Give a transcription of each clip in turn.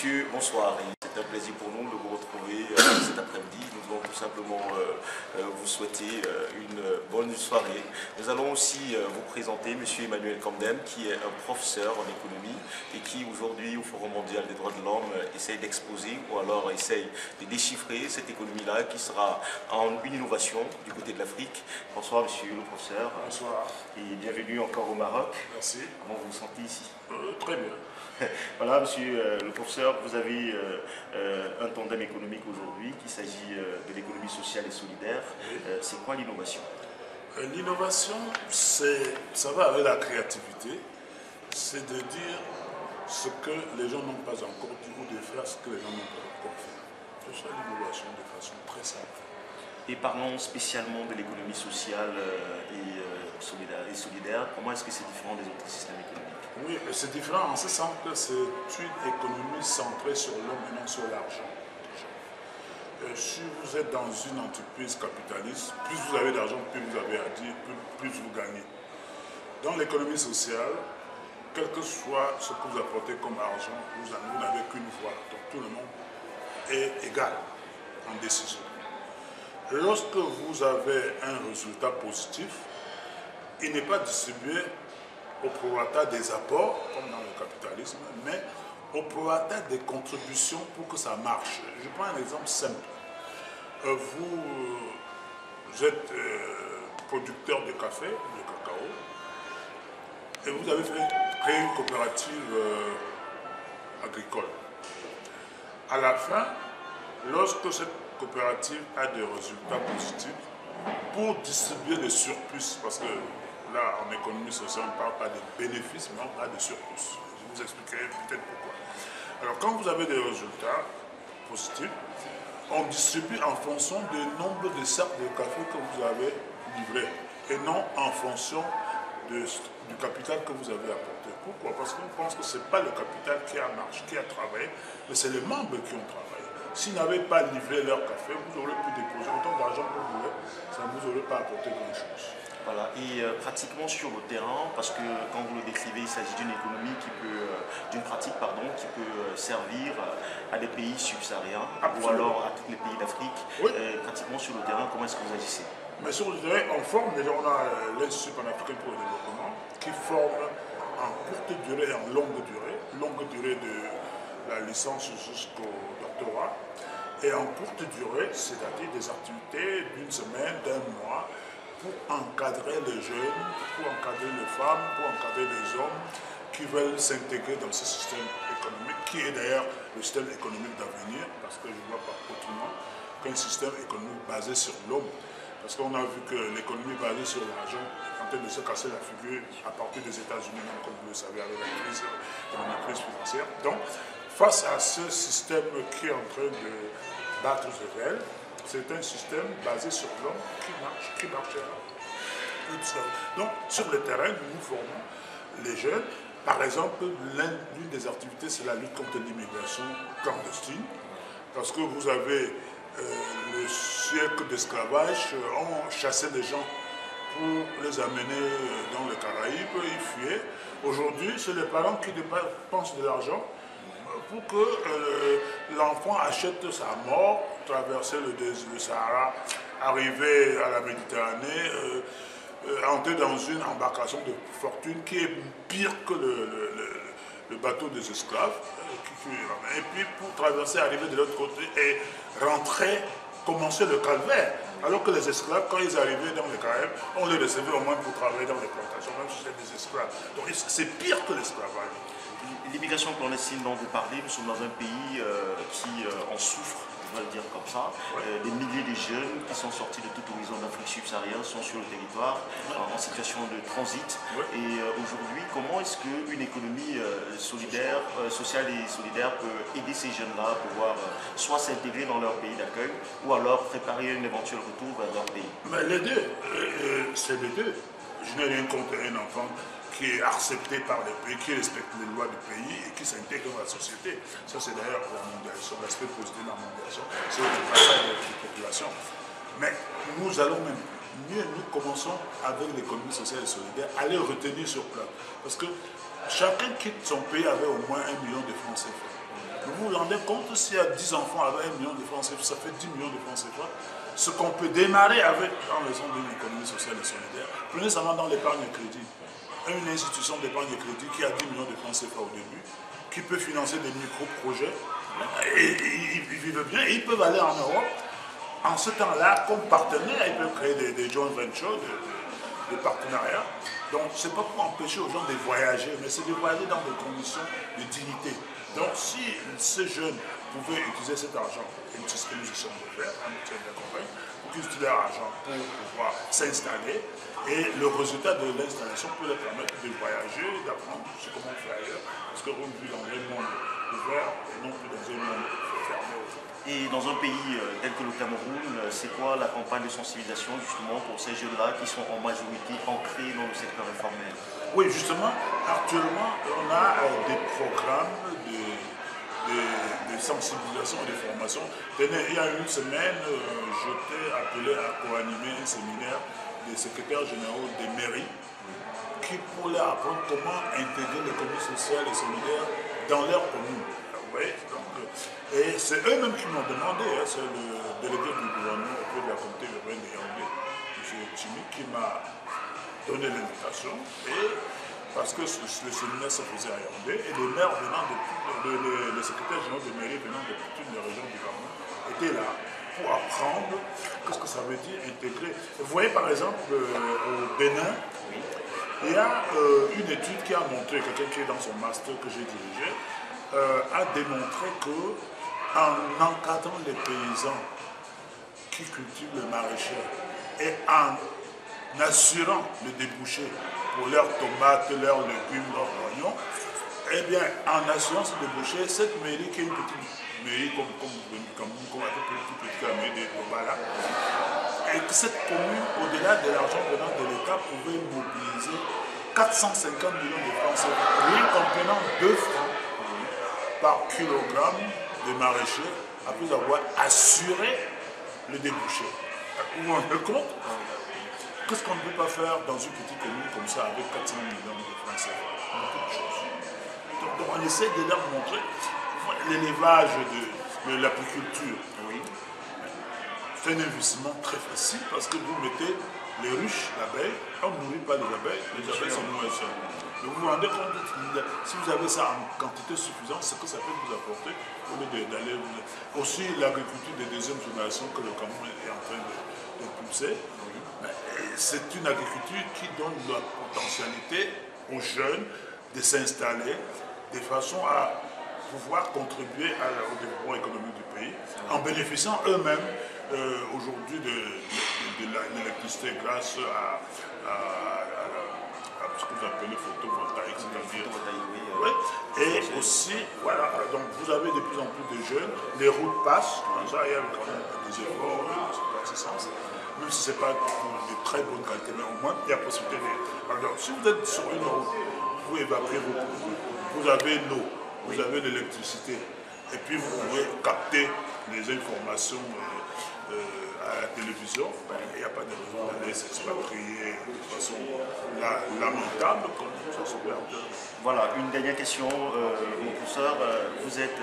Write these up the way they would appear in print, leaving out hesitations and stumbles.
Monsieur, bonsoir. C'est un plaisir pour nous de vous retrouver cet après-midi. Nous voulons tout simplement vous souhaiter une bonne soirée. Nous allons aussi vous présenter Monsieur Emmanuel Kandem, qui est un professeur en économie et qui aujourd'hui au Forum mondial des droits de l'homme essaye d'exposer ou alors essaye de déchiffrer cette économie-là qui sera une innovation du côté de l'Afrique. Bonsoir Monsieur le professeur. Bonsoir. Et bienvenue encore au Maroc. Merci. Comment vous vous sentez ici? Très bien. Voilà, monsieur le professeur, vous avez un tandem économique aujourd'hui, qu'il s'agit de l'économie sociale et solidaire. Oui. C'est quoi l'innovation? L'innovation, ça va avec la créativité, c'est de dire ce que les gens n'ont pas encore dit ou de faire ce que les gens n'ont pas encore fait. C'est ça l'innovation de façon très simple. Et parlons spécialement de l'économie sociale et solidaire. Comment est-ce que c'est différent des autres systèmes économiques? Oui, c'est différent en ce sens que c'est une économie centrée sur l'homme et non sur l'argent. Si vous êtes dans une entreprise capitaliste, plus vous avez d'argent, plus vous avez à dire, plus vous gagnez. Dans l'économie sociale, quel que soit ce que vous apportez comme argent, vous n'avez qu'une voix. Donc tout le monde est égal en décision. Lorsque vous avez un résultat positif, il n'est pas distribué au prorata des apports, comme dans le capitalisme, mais au prorata des contributions pour que ça marche. Je prends un exemple simple. Vous êtes producteur de café, de cacao, et vous avez créé une coopérative agricole. À la fin, lorsque cette coopérative a des résultats positifs, pour distribuer le surplus, parce que là, en économie sociale, on ne parle pas de bénéfices, mais on parle de surplus. Je vous expliquerai peut-être pourquoi. Alors, quand vous avez des résultats positifs, on distribue en fonction du nombre de sacs de café que vous avez livrés, et non en fonction du capital que vous avez apporté. Pourquoi? Parce qu'on pense que ce n'est pas le capital qui a marché, qui a travaillé, mais c'est les membres qui ont travaillé. S'ils n'avaient pas livré leur café, vous aurez pu déposer autant d'argent que vous voulez, ça ne vous aurait pas apporté grand-chose. Voilà, et pratiquement sur le terrain, parce que quand vous le décrivez, il s'agit d'une économie d'une pratique qui peut servir à des pays subsahariens ou alors à tous les pays d'Afrique. Oui. Pratiquement sur le terrain, comment est-ce que vous agissez? Mais sur le terrain, on forme, déjà on a l'Institut panafricain pour le développement qui forme en courte durée et en longue durée de la licence jusqu'au doctorat, et en courte durée, c'est-à-dire des activités d'une semaine, d'un mois, pour encadrer les jeunes, pour encadrer les femmes, pour encadrer les hommes qui veulent s'intégrer dans ce système économique, qui est d'ailleurs le système économique d'avenir, parce que je ne vois pas autrement qu'un système économique basé sur l'homme. Parce qu'on a vu que l'économie basée sur l'argent est en train de se casser la figure à partir des États-Unis, même comme vous le savez, avec la crise financière. Donc, face à ce système qui est en train de battre ses ailes, c'est un système basé sur l'homme qui marchera. Donc, sur le terrain, nous formons les jeunes. Par exemple, l'une des activités, c'est la lutte contre l'immigration clandestine. Parce que vous avez le siècle d'esclavage, on chassait les gens pour les amener dans les Caraïbes, ils fuyaient. Aujourd'hui, c'est les parents qui dépensent de l'argent pour que l'enfant achète sa mort, traverser le Sahara, arriver à la Méditerranée, entrer dans une embarcation de fortune qui est pire que le bateau des esclaves, et puis pour traverser, arriver de l'autre côté et rentrer, commencer le calvaire. Alors que les esclaves, quand ils arrivaient dans les Caraïbes, on les recevait au moins pour travailler dans les plantations, même si c'était des esclaves. Donc c'est pire que l'esclavage. L'immigration clandestine dont vous parlez, nous sommes dans un pays qui en souffre, on va le dire comme ça. Des milliers de jeunes qui sont sortis de tout horizon d'Afrique subsaharienne sont sur le territoire en situation de transit. Et aujourd'hui, comment est-ce qu'une économie sociale et solidaire peut aider ces jeunes-là à pouvoir soit s'intégrer dans leur pays d'accueil ou alors préparer un éventuel retour vers leur pays? Mais les deux, c'est les deux. Je n'ai rien contre un enfant qui est accepté par les pays, qui respecte les lois du pays et qui s'intègre dans la société. Ça, c'est d'ailleurs la mondialisation, l'aspect positif de la mondialisation, c'est le passage des populations. Mais nous allons même mieux, nous commençons avec l'économie sociale et solidaire à les retenir sur place. Parce que chacun quitte son pays avec au moins 1 million de francs CFA. Vous vous rendez compte, s'il y a 10 enfants avec 1 million de francs CFA, ça fait 10 millions de francs CFA. Ce qu'on peut démarrer avec en raison d'une économie sociale et solidaire. Prenez seulement dans l'épargne crédit. Une institution d'épargne crédit qui a 10 millions de francs CFA au début, qui peut financer des micro-projets, et ils vivent bien, et ils peuvent aller en Europe. En ce temps-là, comme partenaire, ils peuvent créer des joint ventures, des partenariats. Donc, ce n'est pas pour empêcher aux gens de voyager, mais c'est de voyager dans des conditions de dignité. Donc, si ces jeunes pouvaient utiliser cet argent, et c'est ce que nous essayons de faire, nous tiens de la compagnie, pour qu'ils utilisent leur argent pour pouvoir s'installer, et le résultat de l'installation peut leur permettre de voyager, d'apprendre ce qu'on fait ailleurs, parce qu'on vit dans un monde ouvert et non plus dans un monde fermé. Et dans un pays tel que le Cameroun, c'est quoi la campagne de sensibilisation justement pour ces jeunes-là qui sont en majorité ancrés dans le secteur informel? Oui, justement, actuellement, on a des programmes de sensibilisation et de formation. Tenez, il y a une semaine, je t'ai appelé à co-animer un séminaire des secrétaires généraux des mairies qui pour leur apprendre comment intégrer l'économie sociale et solidaire dans leur commune. Oui, donc, et c'est eux-mêmes qui m'ont demandé, hein, c'est le délégué du gouvernement auprès de la communauté urbaine de Yaoundé, M. Chimi, qui m'a donné l'invitation, et parce que le séminaire se faisait à Yaoundé, et les maires venant les secrétaires généraux de mairie venant de toutes les régions du Cameroun étaient là pour apprendre qu'est-ce que ça veut dire intégrer. Vous voyez par exemple au Bénin, il y a une étude qui a montré, quelqu'un qui est dans son master que j'ai dirigé, a démontré que en encadrant les paysans qui cultivent le maraîcher et en assurant le débouché pour leurs tomates, leurs légumes, leurs oignons, eh bien, en assurant ce débouché, cette mairie qui est une petite mairie comme un peu plus petite que la mairie de Bobala, et que cette commune, au-delà de l'argent venant de l'État, pouvait mobiliser 450 millions de francs CFA, rien comprenant 2 francs par kilogramme de maraîcher après avoir assuré le débouché. Vous vous rendez compte? Qu'est-ce qu'on ne peut pas faire dans une petite commune comme ça avec 400 millions de francs CFA? Beaucoup de choses. Donc on essaie de leur montrer l'élevage de l'apiculture. Oui. C'est un investissement très facile parce que vous mettez les ruches d'abeilles, on ne nourrit pas les abeilles sont nourries seules. Mais vous vous rendez compte, si vous avez ça en quantité suffisante, ce que ça peut vous apporter au lieu d'aller. Aussi l'agriculture de deuxième génération que le Cameroun est en train de pousser. C'est une agriculture qui donne la potentialité aux jeunes de s'installer de façon à pouvoir contribuer au développement économique du pays en bénéficiant eux-mêmes aujourd'hui de l'électricité grâce à ce que vous appelez photovoltaïque, c'est-à-dire. Oui. Et aussi, voilà, donc vous avez de plus en plus de jeunes, les routes passent, ça, il y a quand même des efforts dans ce sens. Même si ce n'est pas de très bonne qualité, mais au moins il y a possibilité de. Alors, si vous êtes sur une route, vous évacuez vos produits, vous avez l'eau, vous avez l'électricité, et puis vous pouvez capter les informations à la télévision, il n'y a pas de raison d'aller s'expatrier de façon lamentable comme ça se fait. Voilà, une dernière question, mon professeur. Vous êtes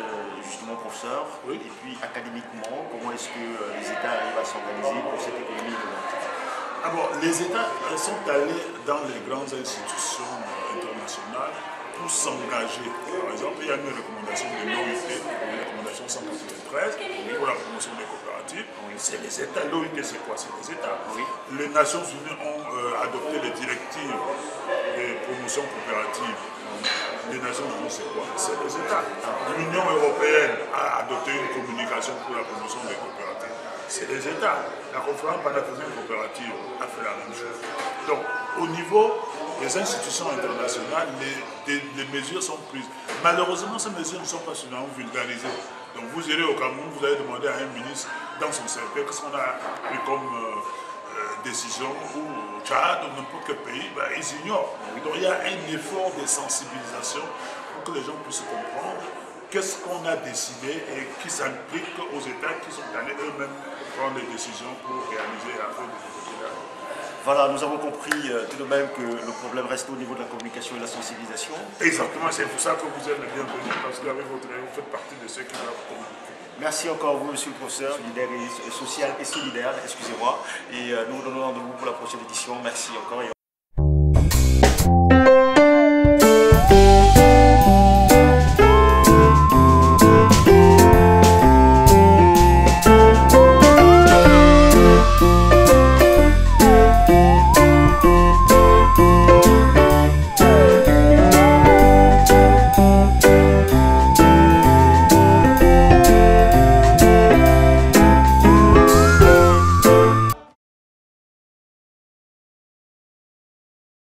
justement professeur, oui. Et puis académiquement, comment est-ce que les États arrivent à s'organiser pour cette économie de Alors, les États sont allés dans les grandes institutions internationales pour s'engager. Par exemple, il y a une recommandation de l'OIT, une recommandation 193 pour la promotion des coopératives. C'est les États. L'OIT, c'est quoi? C'est les États. Les Nations Unies ont adopté les directives de promotion coopérative. Les Nations Unies, c'est quoi? C'est les États. L'Union européenne a adopté une communication pour la promotion des coopératives. C'est les États. La conférence panafricaine coopérative a fait la même chose. Donc, au niveau des institutions internationales, les mesures sont prises. Malheureusement, ces mesures ne sont pas suffisamment vulgarisées. Donc, vous irez au Cameroun, vous allez demander à un ministre dans son cercle qu'est-ce qu'on a pris comme décision, ou au Tchad, ou n'importe quel pays, ben, ils ignorent. Donc, il y a un effort de sensibilisation pour que les gens puissent comprendre qu'est-ce qu'on a décidé et qui s'implique aux États qui sont allés eux-mêmes prendre des décisions pour réaliser la fin de Voilà, nous avons compris tout de même que le problème reste au niveau de la communication et de la sensibilisation. Exactement, c'est pour ça que vous êtes le bienvenu, parce qu'avec votre aide, vous faites partie de ceux qui doivent communiquer. Merci encore vous, monsieur le professeur, leader social et solidaire, excusez-moi. Et nous vous donnons rendez-vous pour la prochaine édition. Merci encore.